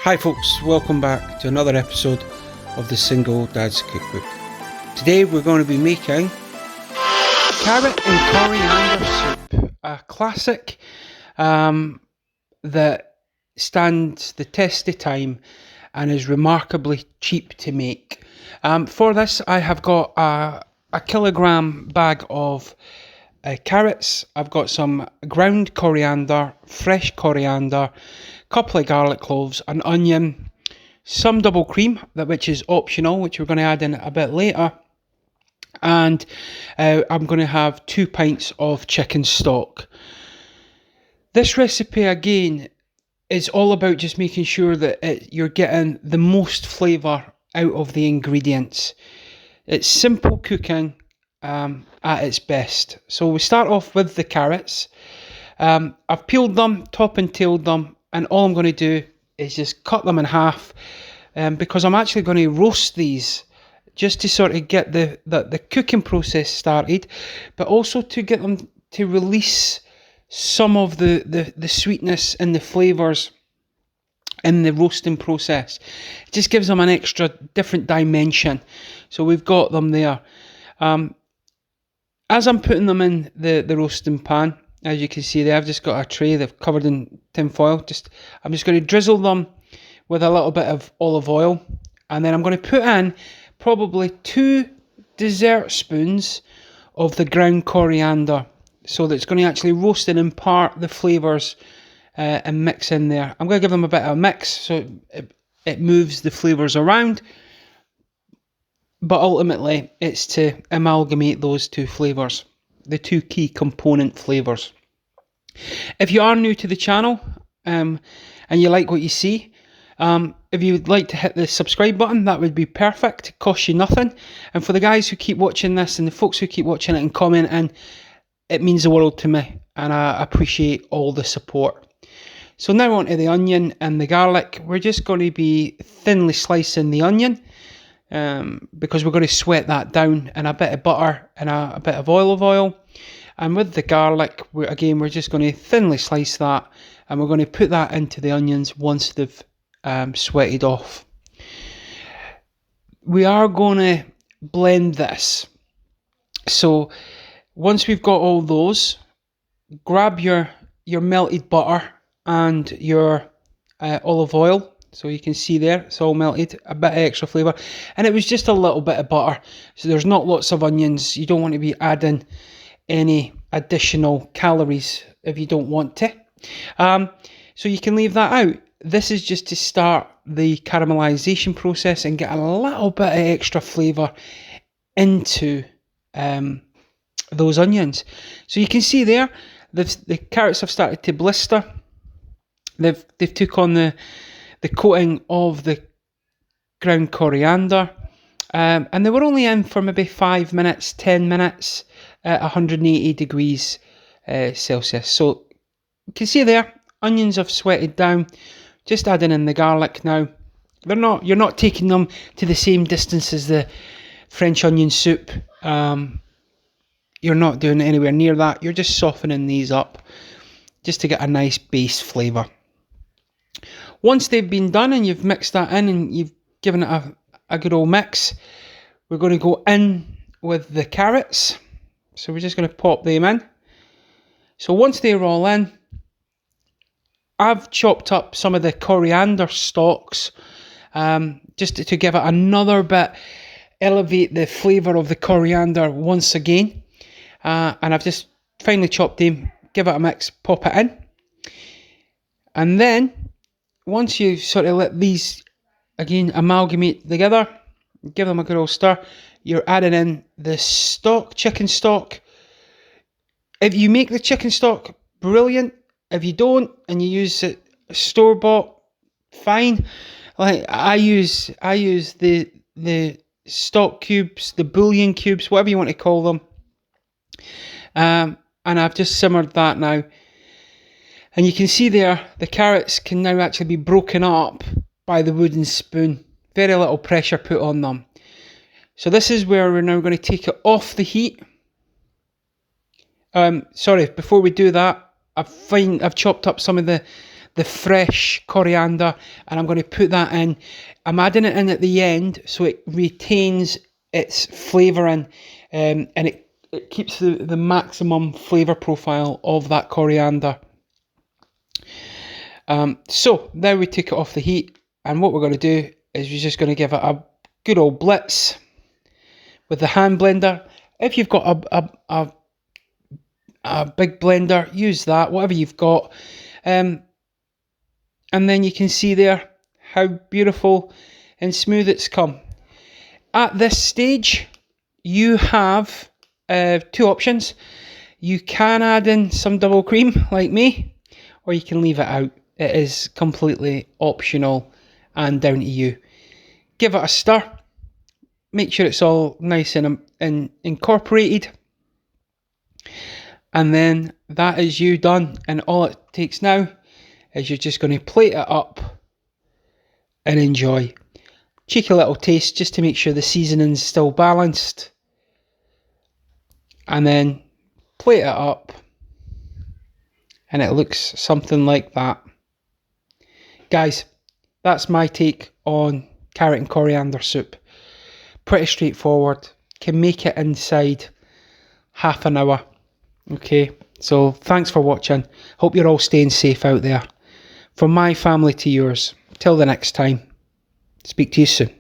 Hi folks, welcome back to another episode of the Single Dad's Cookbook. Today we're going to be making carrot and coriander soup, a classic that stands the test of time and is remarkably cheap to make. For this I have got a kilogram bag of carrots. I've got some ground coriander, fresh coriander, couple of garlic cloves, an onion, some double cream, which is optional, which we're going to add in a bit later, and I'm going to have 2 pints of chicken stock. This recipe again is all about just making sure that you're getting the most flavour out of the ingredients. It's simple cooking at its best. So we start off with the carrots. I've peeled them, top and tailed them, and all I'm going to do is just cut them in half because I'm actually going to roast these just to sort of get the cooking process started, but also to get them to release some of the sweetness and the flavours in the roasting process. It just gives them an extra different dimension. So we've got them there. As I'm putting them in the roasting pan, as you can see there, I've just got a tray they've covered in tin foil. I'm just going to drizzle them with a little bit of olive oil, and then I'm going to put in probably 2 dessert spoons of the ground coriander, so that it's going to actually roast and impart the flavours and mix in there. I'm going to give them a bit of a mix so it moves the flavours around, but ultimately it's to amalgamate those 2 flavours, the 2 key component flavours. If you are new to the channel and you like what you see, if you would like to hit the subscribe button, that would be perfect. It costs you nothing. And for the guys who keep watching this and the folks who keep watching it and commenting, it means the world to me, and I appreciate all the support. So now on to the onion and the garlic. We're just going to be thinly slicing the onion because we're going to sweat that down in a bit of butter and a bit of olive oil. And with the garlic, we're just going to thinly slice that, and we're going to put that into the onions once they've sweated off. We are going to blend this. So once we've got all those, grab your melted butter and your olive oil. So you can see there, it's all melted, a bit of extra flavour. And it was just a little bit of butter. So there's not lots of onions. You don't want to be adding any additional calories if you don't want to. So you can leave that out. This is just to start the caramelization process and get a little bit of extra flavour into those onions. So you can see there, the carrots have started to blister. They've took on the coating of the ground coriander, and they were only in for maybe 5 minutes, 10 minutes at 180 degrees Celsius. So you can see there, onions have sweated down. Just adding in the garlic now. You're not taking them to the same distance as the French onion soup. You're not doing anywhere near that. You're just softening these up just to get a nice base flavour. Once they've been done and you've mixed that in and you've given it a good old mix, we're going to go in with the carrots. So we're just going to pop them in. So once they're all in, I've chopped up some of the coriander stalks just to give it another bit, elevate the flavour of the coriander once again. And I've just finely chopped them, give it a mix, pop it in. And then, once you sort of let these, again, amalgamate together, give them a good old stir, you're adding in the stock, chicken stock. If you make the chicken stock, brilliant. If you don't and you use it store-bought, fine. Like I use the stock cubes, the bouillon cubes, whatever you want to call them. And I've just simmered that now. And you can see there, the carrots can now actually be broken up by the wooden spoon. Very little pressure put on them. So this is where we're now going to take it off the heat. Sorry, before we do that, I've chopped up some of the the fresh coriander, and I'm going to put that in. I'm adding it in at the end so it retains its flavouring, and it keeps the maximum flavour profile of that coriander. So now we take it off the heat, and what we're going to do is we're just going to give it a good old blitz with the hand blender. If you've got a big blender, use that, whatever you've got. And then you can see there how beautiful and smooth it's come. At this stage, you have 2 options. You can add in some double cream like me, or you can leave it out. It is completely optional and down to you. Give it a stir. Make sure it's all nice and incorporated. And then that is you done. And all it takes now is you're just going to plate it up and enjoy. Cheeky little taste just to make sure the seasoning's still balanced. And then plate it up. And it looks something like that. Guys, that's my take on carrot and coriander soup. Pretty straightforward. Can make it inside half an hour. Okay, so thanks for watching. Hope you're all staying safe out there. From my family to yours. Till the next time. Speak to you soon.